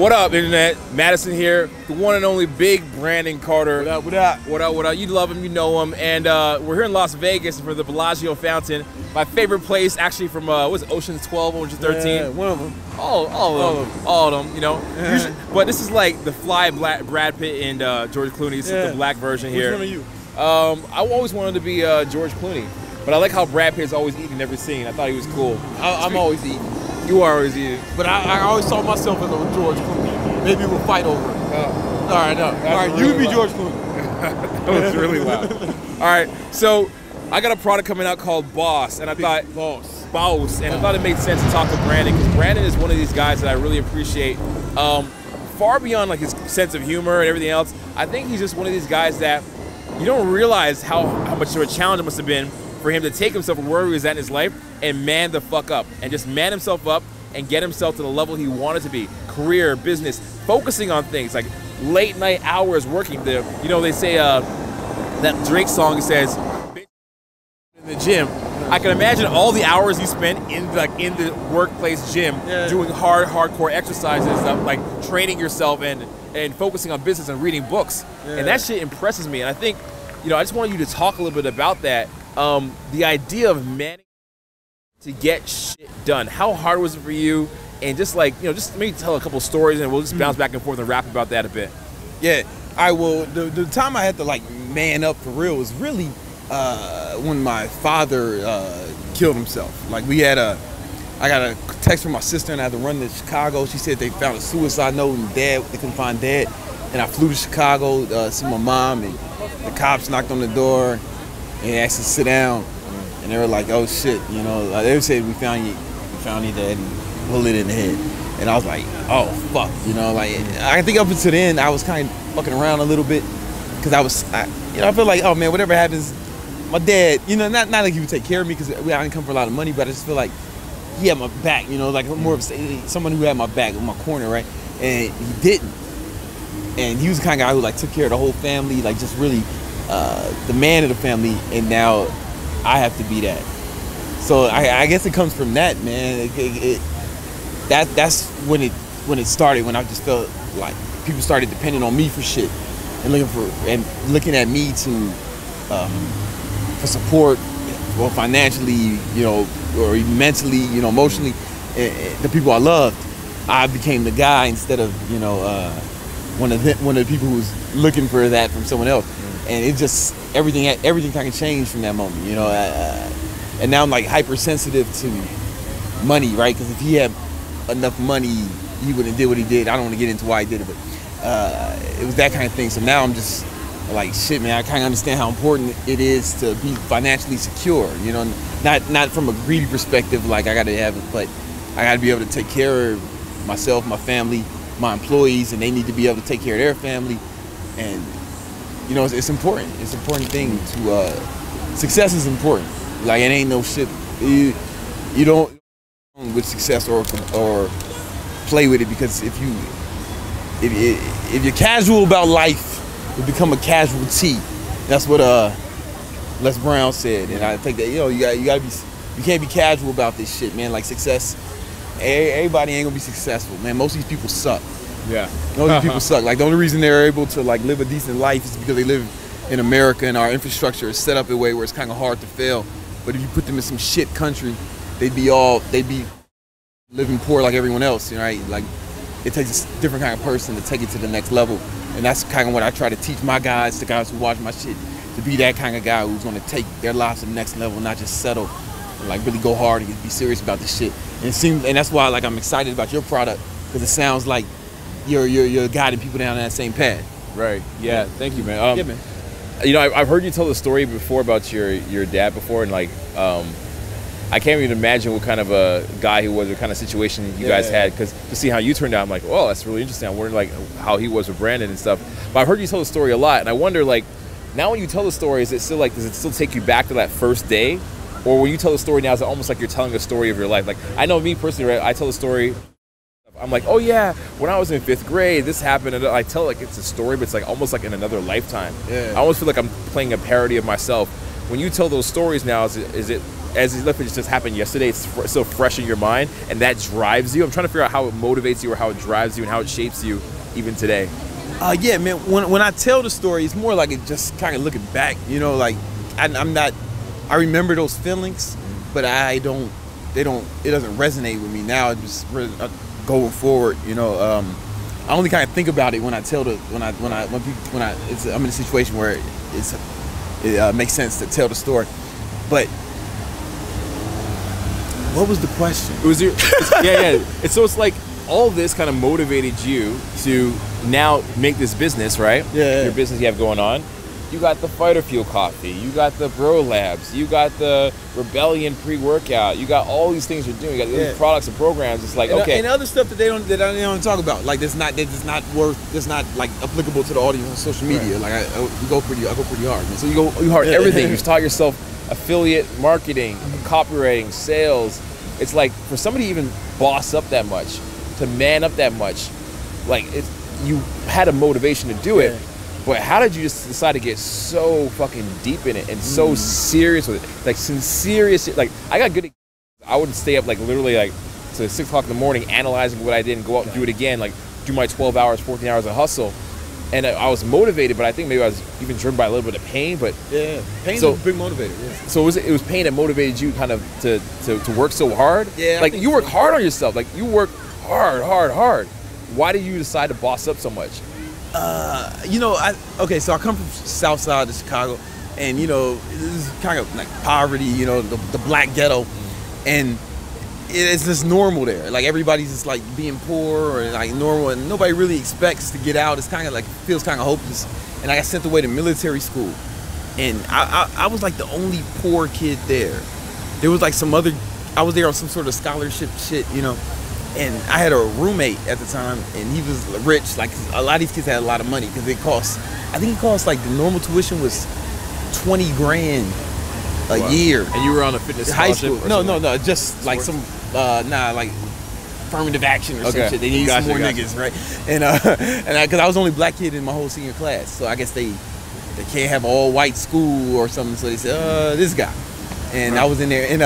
What up, Internet? Madison here, the one and only Big Brandon Carter. What up, what up? What up, what up? You love him, you know him. And we're here in Las Vegas for the Bellagio Fountain. My favorite place, actually from, what's it, Ocean's 12, Ocean's 13? Yeah, one of them. All of them, you know. Yeah. Usually, but this is like the fly Brad Pitt and George Clooney. This is the black version here. Which one are you? I always wanted to be George Clooney. But I like how Brad Pitt's always eating every scene. I thought he was cool. I'm always eating. You are always eating. But I always saw myself as a George Clooney. Maybe we'll fight over it. All right, no. All right, you be George Clooney. That was really loud. All right, so I got a product coming out called Boss, and I thought Boss, and I thought it made sense to talk to Brandon because Brandon is one of these guys that I really appreciate. Far beyond like his sense of humor and everything else, I think he's just one of these guys that you don't realize how much of a challenge it must have been for him to take himself from where he was at in his life and man the fuck up and just man himself up and get himself to the level he wanted to be. Career, business, focusing on things like late night hours working. You know, they say that Drake song says, "Bitch in the gym." I can imagine all the hours you spent in the workplace gym doing hardcore exercises, like training yourself and focusing on business and reading books. And that shit impresses me. And I think, you know, I just wanted you to talk a little bit about that. The idea of managing to get shit done. How hard was it for you? And just like, you know, just maybe tell a couple stories and we'll just bounce back and forth and rap about that a bit. Yeah, I will. The time I had to like man up for real was really when my father killed himself. Like I got a text from my sister and I had to run to Chicago. She said they found a suicide note and they couldn't find dad. And I flew to Chicago to see my mom and the cops knocked on the door and asked to sit down. And they were like, "Oh shit," you know. They said, we found you dead and bullet in the head." And I was like, "Oh fuck," you know. Like I think up until then, I was kind of fucking around a little bit because I feel like, oh man, whatever happens, my dad, you know, not like he would take care of me because I didn't come for a lot of money, but I just feel like he had my back, you know, like more of someone who had my back in my corner, right? And he didn't. And he was the kind of guy who like took care of the whole family, like just really the man of the family, and now I have to be that. So I guess it comes from that, man. That's when it started, when I just felt like people started depending on me for shit and looking at me to for support, well, financially, you know, or mentally, you know, emotionally, the people I loved. I became the guy instead of, you know, one of the people who was looking for that from someone else. And it just everything kind of changed from that moment, you know. And now I'm like hypersensitive to money, right? Because if he had enough money, he wouldn't did what he did. I don't want to get into why he did it, but it was that kind of thing. So now I'm just like, shit, man. I kind of understand how important it is to be financially secure, you know. Not from a greedy perspective, like I got to have it, but I got to be able to take care of myself, my family, my employees, and they need to be able to take care of their family. And you know, it's important. It's an important thing to success is important. Like it ain't no shit. You don't with success or play with it, because if you're casual about life, you become a casualty. That's what Les Brown said, and I think that, you know, you can't be casual about this shit, man. Like success, everybody ain't gonna be successful, man. Most of these people suck. Yeah. Most of these people suck. Like the only reason they're able to like live a decent life is because they live in America and our infrastructure is set up in a way where it's kind of hard to fail. But if you put them in some shit country, they'd be living poor like everyone else, right? Like it takes a different kind of person to take it to the next level. And that's kind of what I try to teach my guys, the guys who watch my shit, to be that kind of guy who's going to take their lives to the next level, not just settle, and like really go hard and be serious about this shit. And that's why like I'm excited about your product, because it sounds like you're guiding people down that same path. Right. Yeah. Thank you, man. Yeah, man. You know, I've heard you tell the story before about your dad before, and like, I can't even imagine what kind of a guy he was, what kind of situation you guys had, because to see how you turned out, I'm like, oh, that's really interesting. I wonder like how he was with Brandon and stuff. But I've heard you tell the story a lot, and I wonder, like, now when you tell the story, is it still like, does it still take you back to that first day, or when you tell the story now, is it almost like you're telling a story of your life? Like, I know me personally, right? I tell the story. I'm like, oh yeah, when I was in 5th grade, this happened, and I tell it like it's a story, but it's like almost like in another lifetime. Yeah. I almost feel like I'm playing a parody of myself. When you tell those stories now, is it as if it just happened yesterday, it's so fresh in your mind, and that drives you. I'm trying to figure out how it motivates you or how it drives you and how it shapes you even today. Yeah, man. When I tell the story, it's more like it just kind of looking back. You know, like I'm not. I remember those feelings, but it doesn't resonate with me now. It just going forward. You know, I only kind of think about it when I'm in a situation where it makes sense to tell the story. But what was the question? It was yeah. It's like all this kind of motivated you to now make this business, right? Yeah. Your business you have going on. You got the Fighter Fuel coffee. You got the Bro Labs. You got the Rebellion pre-workout. You got all these things you're doing. You got these products and programs. It's like, okay. And other stuff that they don't talk about. Like that's not like applicable to the audience on social media. Right. Like I go pretty hard, man. So you go hard everything. You taught yourself affiliate marketing, copywriting, sales. It's like for somebody to even boss up that much, to man up that much, like you had a motivation to do it. But how did you just decide to get so fucking deep in it and so serious with it? Like sincere, like I got good. I would stay up like literally like to 6 o'clock in the morning analyzing what I did and go out and do it again, like do my 12 hours, 14 hours of hustle. And I was motivated, but I think maybe I was even driven by a little bit of pain. But pain's a big motivator. Yeah. So it was pain that motivated you kind of to work so hard. Yeah, like you work hard on yourself. Like you work hard. Why did you decide to boss up so much? You know, so I come from South Side of Chicago, and you know, this is kind of like poverty. You know, the black ghetto, and it's just normal there. Like everybody's just like being poor or like normal, and nobody really expects to get out. It's kind of like feels kind of hopeless. And I got sent away to military school, and I was like the only poor kid there. There was like I was there on some sort of scholarship shit, you know. And I had a roommate at the time, and he was rich. Like a lot of these kids had a lot of money because I think it cost like the normal tuition was $20 grand a year. And you were on a fitness high scholarship? school? No, just like some like affirmative action or some shit. They need some more niggas, right? And because I was the only black kid in my whole senior class, so I guess they can't have all white school or something. So they said, this guy. And I was in there, and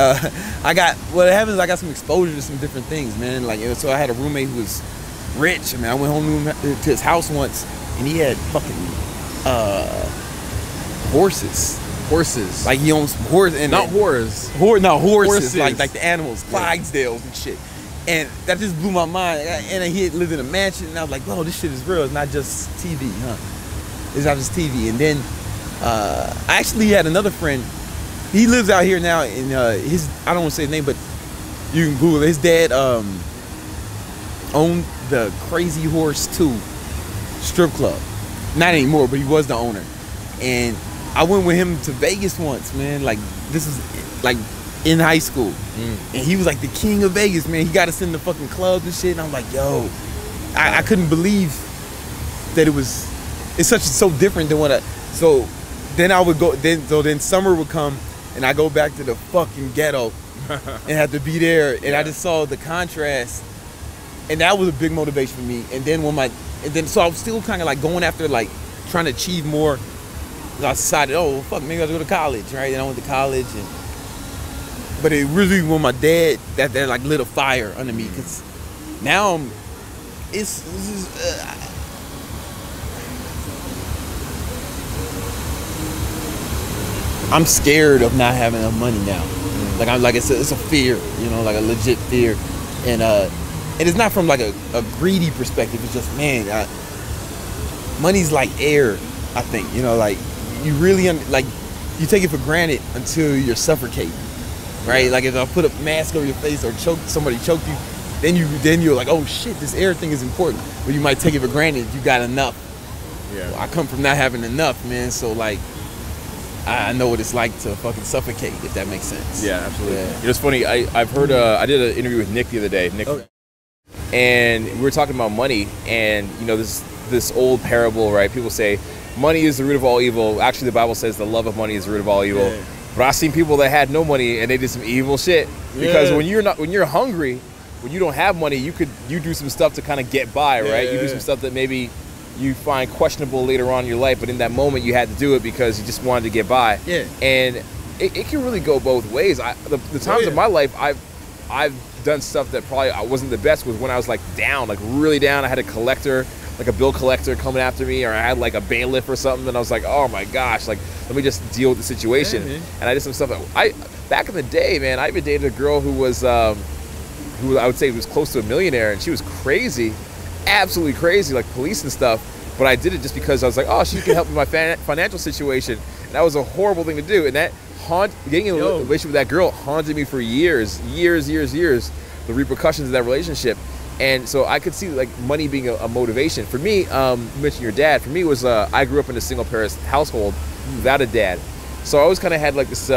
what happened is I got some exposure to some different things, man. Like, so I had a roommate who was rich. I mean, I went home to his house once, and he had fucking horses. Horses. Like he owns horses, and not whores. Horses. Like the animals, Clydesdales and shit. And that just blew my mind. And he had lived in a mansion, and I was like, "Whoa, this shit is real. It's not just TV, huh? It's not just TV." And then I actually had another friend. He lives out here now in I don't want to say his name, but you can Google it. His dad owned the Crazy Horse 2 strip club. Not anymore, but he was the owner. And I went with him to Vegas once, man. Like this is like in high school. And he was like the king of Vegas, man. He got us in the fucking clubs and shit. And I'm like, yo, I couldn't believe that it's so different than so then I would go, then summer would come, and I go back to the fucking ghetto and have to be there. And I just saw the contrast, and that was a big motivation for me. And then so I was still kind of like going after like trying to achieve more. I decided, oh fuck, maybe I have to go to college, right? And I went to college, but it really was my dad that like lit a fire under me, because now I'm scared of not having enough money now. Like it's a fear, you know, like a legit fear, and it's not from like a greedy perspective. It's just, man, money's like air. I think, you know, like you really like you take it for granted until you're suffocating, right? Like if I put a mask over your face or somebody choked you, then you're like, oh shit, this air thing is important. But you might take it for granted you got enough. Yeah. Well, I come from not having enough, man. So like, I know what it's like to fucking suffocate, if that makes sense. Yeah, absolutely. Yeah. You know, it's funny. I've heard. I did an interview with Nick the other day. Nick, and we were talking about money, and you know this old parable, right? People say money is the root of all evil. Actually, the Bible says the love of money is the root of all evil. Yeah. But I've seen people that had no money and they did some evil shit. Because when you're hungry, when you don't have money, you do some stuff to kind of get by, right? You do some stuff that maybe you find questionable later on in your life, but in that moment you had to do it because you just wanted to get by. Yeah. And it can really go both ways. The times of my life I've done stuff that probably I wasn't the best was when I was like down, like really down. I had a collector, like a bill collector coming after me, or I had like a bailiff or something, and I was like, oh my gosh, like let me just deal with the situation. And I did some stuff that back in the day, man, I even dated a girl who was who I would say was close to a millionaire, and she was crazy, absolutely crazy, like police and stuff. But I did it just because I was like, oh, she can help me with my financial situation. And that was a horrible thing to do. And that getting in a relationship with that girl haunted me for years, the repercussions of that relationship. And so I could see like money being a motivation. For me, you mentioned your dad. For me, it was I grew up in a single parent household without a dad. So I always kind of had like this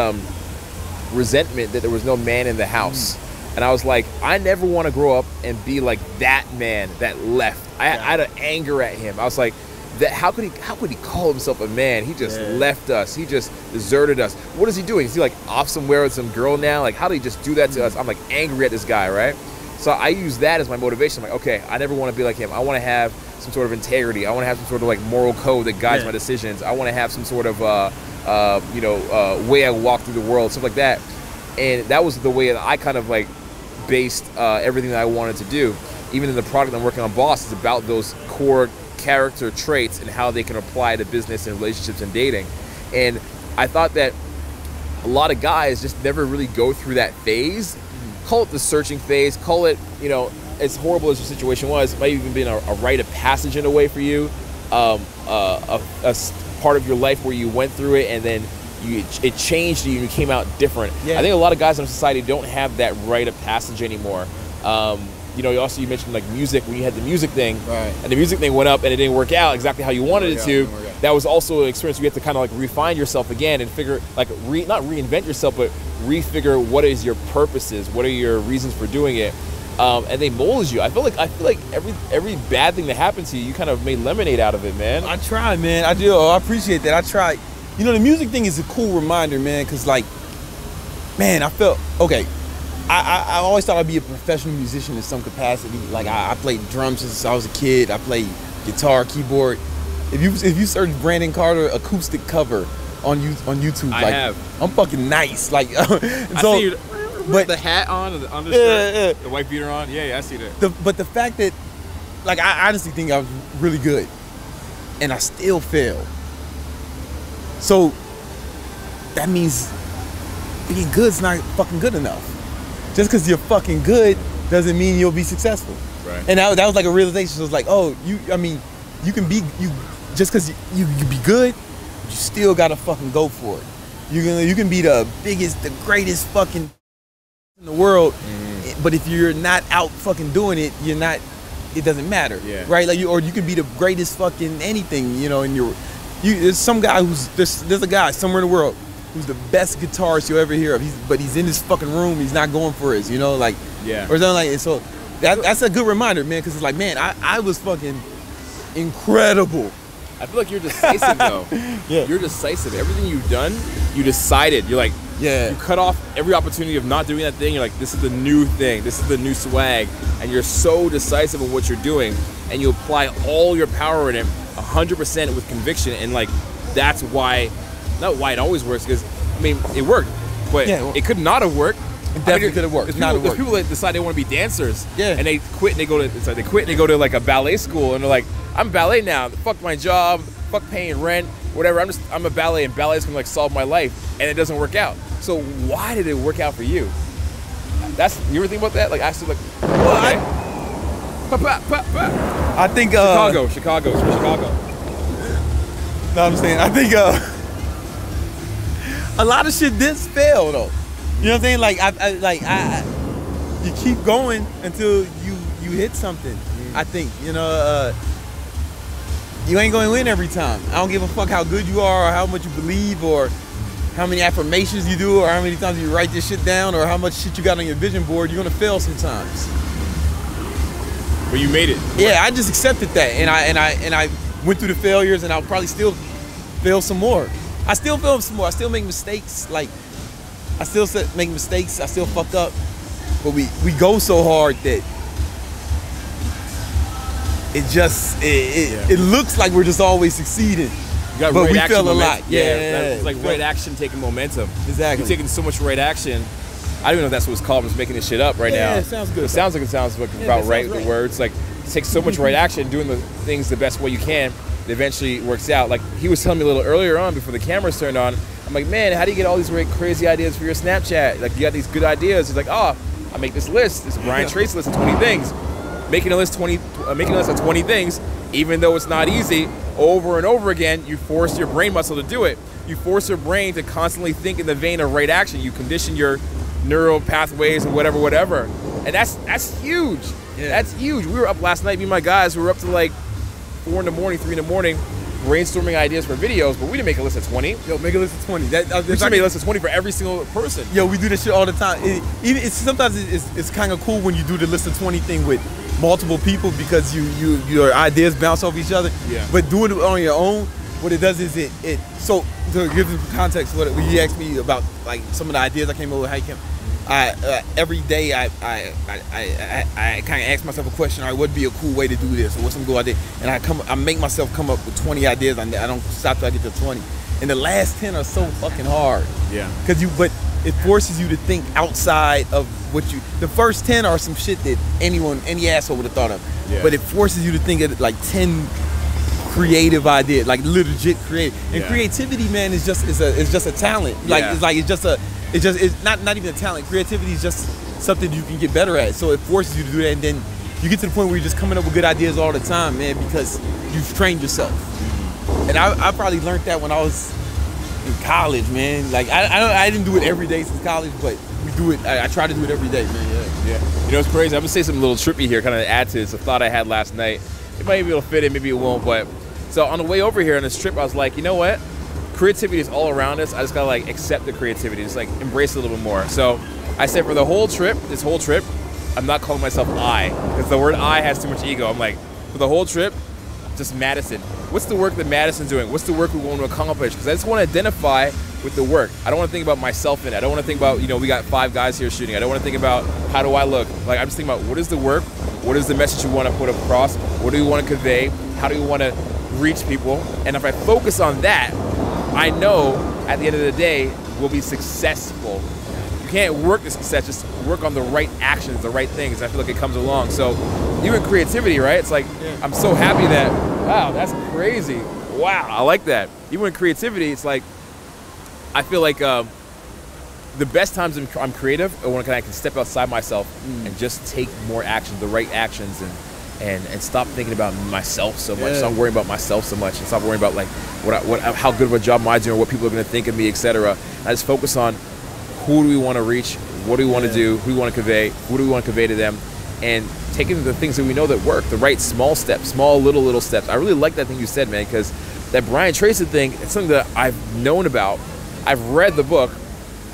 resentment that there was no man in the house. And I was like, I never want to grow up and be like that man that left. I had an anger at him. I was like, how could he call himself a man? He just left us. He just deserted us. What is he doing? Is he like off somewhere with some girl now? Like, how did he just do that to us? I'm like angry at this guy, right? So I use that as my motivation. I'm like, okay, I never want to be like him. I want to have some sort of integrity. I want to have some sort of like moral code that guides my decisions. I want to have some sort of way I walk through the world, stuff like that. And that was the way that I kind of like based everything that I wanted to do. Even in the product I'm working on, Boss, is about those core character traits and how they can apply to business and relationships and dating. And I thought that a lot of guys just never really go through that phase. Call it the searching phase, call it, as horrible as your situation was, it might even been a rite of passage in a way for you, a part of your life where you went through it and then it changed you and you came out different. I think a lot of guys in society don't have that rite of passage anymore. You mentioned like music, when you had the music thing, and the music thing went up and it didn't work out exactly how you wanted it to. That was also an experience where you have to kind of like refine yourself again and figure, like not reinvent yourself, but refigure what is your purposes, what are your reasons for doing it, and they mold you. I feel like every bad thing that happened to you, you kind of made lemonade out of it, man. I try, man. I do. I appreciate that. I try. The music thing is a cool reminder, man, because like, man, I felt okay. I always thought I'd be a professional musician in some capacity. Like I played drums since I was a kid. I played guitar, keyboard. If you search Brandon Carter acoustic cover on YouTube, I have. I'm fucking nice. Like, I see you. But the hat on, the undershirt, the white beater on. Yeah, I see that. But the fact that, like, I honestly think I was really good, and I still fail. So that means being good's not fucking good enough. Just because you're fucking good doesn't mean you'll be successful. Right. And that was like a realization. So it was like, oh, you just because you can be good, you still gotta fucking go for it. You can be the biggest, the greatest fucking in the world, but if you're not out fucking doing it, it doesn't matter. Right? Like or you can be the greatest fucking anything, and there's some guy there's a guy somewhere in the world who's the best guitarist you'll ever hear of. But he's in this fucking room. He's not going for his, or something like it. So that's a good reminder, man, because it's like, man, I was fucking incredible. I feel like you're decisive though. You're decisive. Everything you've done, you decided. You're like, you cut off every opportunity of not doing that thing. You're like, this is the new thing. This is the new swag. And you're so decisive in what you're doing, and you apply all your power in it, 100% with conviction. And like, that's why. Not why it always works, because it worked, but it could not have worked. It definitely could have worked. There's people that decide they want to be dancers, and they quit and they go to like a ballet school, and they're like, I'm ballet now. Fuck my job. Fuck paying rent. Whatever. I'm a ballet, and ballet's gonna like solve my life, and it doesn't work out. So why did it work out for you? You ever think about that? Like actually, like, I think Chicago. No, I'm saying I think a lot of shit did fail though. You know what I'm saying? Like you keep going until you hit something. I think you ain't going to win every time. I don't give a fuck how good you are, or how much you believe, or how many affirmations you do, or how many times you write this shit down, or how much shit you got on your vision board. You're gonna fail sometimes. But you made it. Yeah, I just accepted that, and I went through the failures, and I'll probably still fail some more. I still fail some more. I still make mistakes. Like, I still make mistakes. I still fuck up. But we go so hard that it looks like we're just always succeeding. You got but right we action feel a momentum. lot. It's like right action taking momentum. Exactly. You're taking so much right action. I don't even know if that's what it's called. I'm just making this shit up right now. Yeah, it sounds good. It sounds like about right with the words. Like, it takes so much right action, doing the things the best way you can, it eventually works out. Like, he was telling me a little earlier on before the cameras turned on, I'm like, man, how do you get all these crazy ideas for your Snapchat? Like, you got these good ideas. He's like, oh, I make this list. This Brian Tracy list of 20 things. Making a list of 20 things, even though it's not easy, over and over again, you force your brain muscle to do it. You force your brain to constantly think in the vein of right action. You condition your neural pathways and whatever. And that's huge. Yeah. That's huge. We were up last night, me and my guys, we were up to like 4 in the morning, 3 in the morning, brainstorming ideas for videos, but we didn't make a list of 20. Yo, make a list of 20. We should make a list of 20 for every single person. Yo, we do this shit all the time. Sometimes it's kind of cool when you do the list of 20 thing with multiple people because your ideas bounce off each other. Yeah. But doing it on your own, what it does is so to give some context, what you asked me about, like some of the ideas I came up with, how you came. Every day I kind of ask myself a question. All right, what'd be a cool way to do this, or what's some good idea? And I make myself come up with 20 ideas. I don't stop till I get to 20. And the last 10 are so fucking hard. Yeah. But it forces you to think outside of what you. The first 10 are some shit that any asshole would have thought of. Yeah. But it forces you to think of like 10 creative ideas, like legit creative. And creativity, man, is just a talent. Like it's not even a talent. Creativity is just something you can get better at. So it forces you to do that, and then you get to the point where you're just coming up with good ideas all the time, man, because you've trained yourself. And I probably learned that when I was in college, man. Like I didn't do it every day since college, but we do it. I try to do it every day, man. Yeah. You know, it's crazy. I'm gonna say something a little trippy here, kind of add to this. A thought I had last night. It might be able to fit in, maybe it won't. But so on the way over here on this trip, I was like, you know what? Creativity is all around us. I just gotta like accept the creativity, just like embrace it a little bit more. So I said for the whole trip, this whole trip, I'm not calling myself I, because the word I has too much ego. I'm like, for the whole trip, just Madison. What's the work that Madison's doing? What's the work we want to accomplish? Because I just want to identify with the work. I don't want to think about myself in it. I don't want to think about, we got 5 guys here shooting. I don't want to think about how do I look. Like, I'm just thinking about what is the work? What is the message you want to put across? What do you want to convey? How do you want to reach people? And if I focus on that, I know at the end of the day, we'll be successful. You can't work the success, just work on the right actions, the right things. I feel like it comes along. So even creativity, right? It's like, I'm so happy that, wow, that's crazy. Wow, I like that. Even in creativity, it's like, I feel like the best times I'm creative are when I can step outside myself and just take more action, the right actions, and stop thinking about myself so much. Stop worrying about myself so much, and stop worrying about like how good of a job am I doing, what people are going to think of me, etc. I just focus on who do we want to reach, what do we want to do, who do we want to convey, who do we want to convey to them, and taking the things that we know that work, the right small steps, small little steps. I really like that thing you said, man, because that Brian Tracy thing, it's something that I've known about. I've read the book,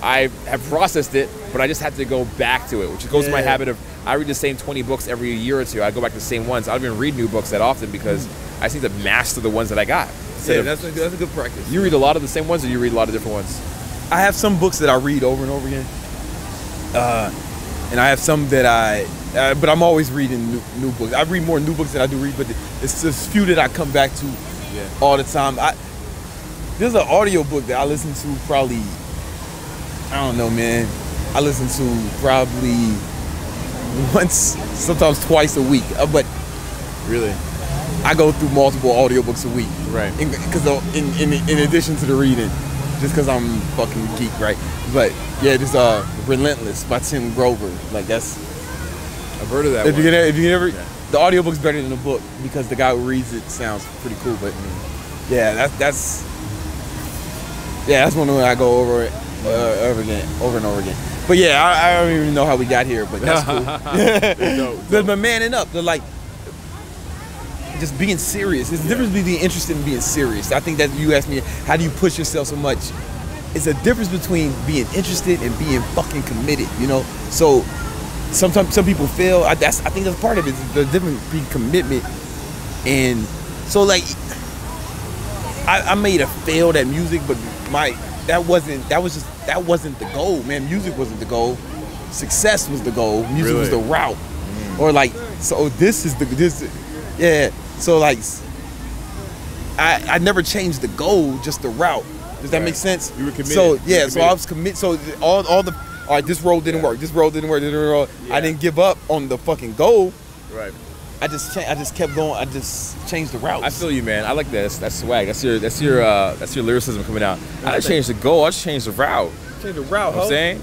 I have processed it, but I just had to go back to it, which goes to my habit of, I read the same 20 books every year or two. I go back to the same ones. I don't even read new books that often because I just need to master the ones that I got. That's a good practice. You read a lot of the same ones, or you read a lot of different ones? I have some books that I read over and over again. And I have some that but I'm always reading new books. I read more new books than I do read, but it's just few that I come back to all the time. There's an audio book that I listen to probably, I don't know, man. I listen to probably once, sometimes twice a week. But really, I go through multiple audiobooks a week. Right. Because in addition to the reading, just because I'm fucking geek, right? But yeah, this Relentless by Tim Grover. Like I've heard of that. If you ever, the audiobook's better than the book because the guy who reads it sounds pretty cool. But that's one of them I go over it over and over again. But yeah, I don't even know how we got here, but that's cool. But manning up, they're like just being serious. There's a difference between being interested and being serious. I think that you asked me, how do you push yourself so much? It's a difference between being interested and being fucking committed, So sometimes some people fail. I think that's part of it. The difference between commitment and so like I may have failed at music, but that wasn't the goal, man. Music wasn't the goal. Success was the goal. Music was the route. Or like, so this is. So like, I never changed the goal, just the route. Does that make sense? You were committed. So yeah, so I was committed. So all right, this road didn't work. This road didn't work. I didn't give up on the fucking goal. Right. I just kept going. I just changed the route. I feel you, man. I like that. That's swag. That's your lyricism coming out. I didn't change the goal. I just changed the route. Change the route. You know what I'm saying?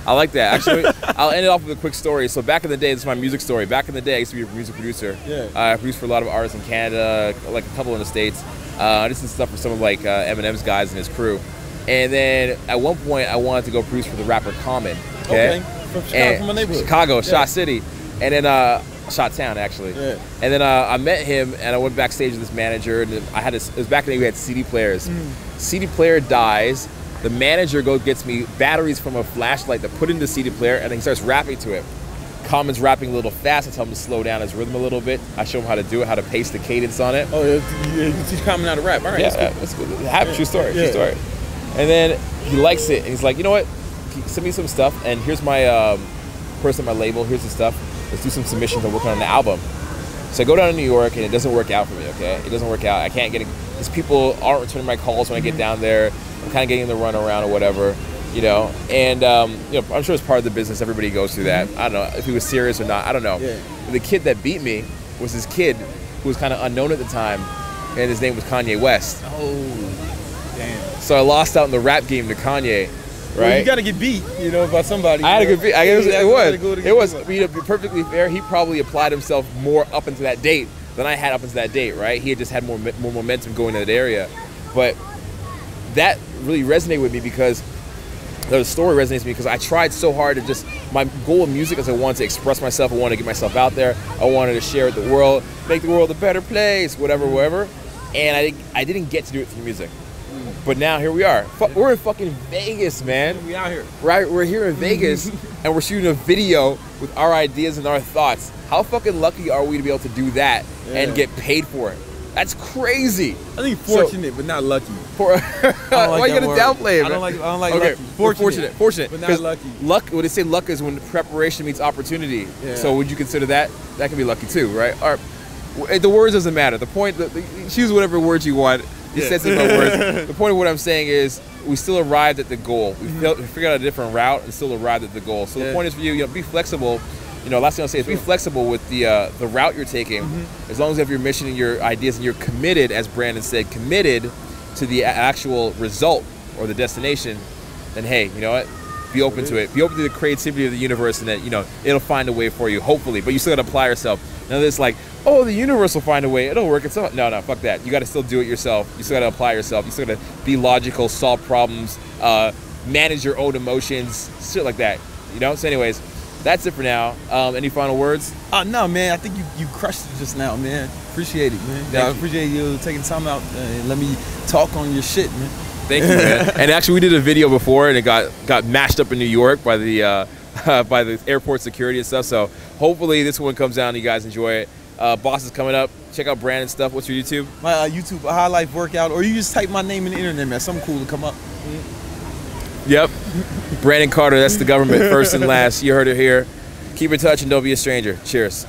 I like that. Actually, I'll end it off with a quick story. So back in the day, this is my music story. Back in the day, I used to be a music producer. Yeah. I produced for a lot of artists in Canada, like a couple in the States. I did some stuff for some of like Eminem's guys and his crew. And then at one point, I wanted to go produce for the rapper Common. Okay. From Chicago, from my neighborhood. Chicago, Shot City, and then Shot Town actually. Yeah. And then I met him, and I went backstage with this manager, and I had it was back then we had CD players. CD player dies. The manager gets me batteries from a flashlight to put in the CD player, and then he starts rapping to it. Common's rapping a little fast. I tell him to slow down his rhythm a little bit. I show him how to do it, how to pace the cadence on it. Oh, yeah, you teach Common how to rap. All right, that's good. True story. True story. And then he likes it, and he's like, you know what? Send me some stuff, and here's my person on my label. Here's the stuff. Let's do some submissions. I'm working on an album. So I go down to New York, and it doesn't work out for me. Okay, it doesn't work out. I can't get it because people aren't returning my calls when I get down there. I'm kind of getting the run around or whatever, you know. And you know, I'm sure it's part of the business. Everybody goes through that. I don't know if he was serious or not. I don't know. Yeah. The kid that beat me was this kid who was kind of unknown at the time, and his name was Kanye West. Oh, damn. So I lost out in the rap game to Kanye. Right? Well, you got to get beat, you know, by somebody. I had a good beat. It was. I mean, to be perfectly fair, he probably applied himself more up into that date than I had up into that date, right? He had just had more momentum going to that area. But that really resonated with me because the story resonates with me because I tried so hard to just, my goal in music is I wanted to express myself, I wanted to get myself out there, I wanted to share with the world, make the world a better place, whatever. And I didn't get to do it through music. But now here we are. We're in fucking Vegas, man. We out here. Right? We're here in Vegas and we're shooting a video with our ideas and our thoughts. How fucking lucky are we to be able to do that and get paid for it? That's crazy. I think fortunate, but not lucky. Why you gotta downplay it, man? I don't like lucky. Fortunate, but not lucky. Luck. When they say luck is when preparation meets opportunity. Yeah. So would you consider that? That can be lucky too, right? Or, the words doesn't matter. The point, choose whatever words you want. You said something about words. The point of what I'm saying is we still arrived at the goal. We figured out a different route and still arrived at the goal. So the point is for you, be flexible. You know, last thing I'll say is be flexible with the route you're taking. As long as you have your mission and your ideas and you're committed, as Brandon said, committed to the actual result or the destination, then hey, you know what? Be open to it. Be open to the creativity of the universe, and that, you know, it'll find a way for you, hopefully. But you still gotta apply yourself. None of this like, oh, the universe will find a way. It'll work itself. No, fuck that. You gotta still do it yourself. You still gotta apply yourself. You still gotta be logical, solve problems, manage your own emotions, shit like that. You know. So, anyways, that's it for now. Any final words? No, man. I think you crushed it just now, man. Appreciate it, man. I appreciate you taking time out and let me talk on your shit, man. Thank you, man. And actually, we did a video before, and it got mashed up in New York by the by the airport security and stuff. So hopefully this one comes out and you guys enjoy it. Boss is coming up. Check out Brandon's stuff. What's your YouTube? My YouTube, a High Life Workout, or you just type my name in the internet, man. Something cool to come up. Yep. Brandon Carter. That's the government, first and last. You heard it here. Keep in touch and don't be a stranger. Cheers.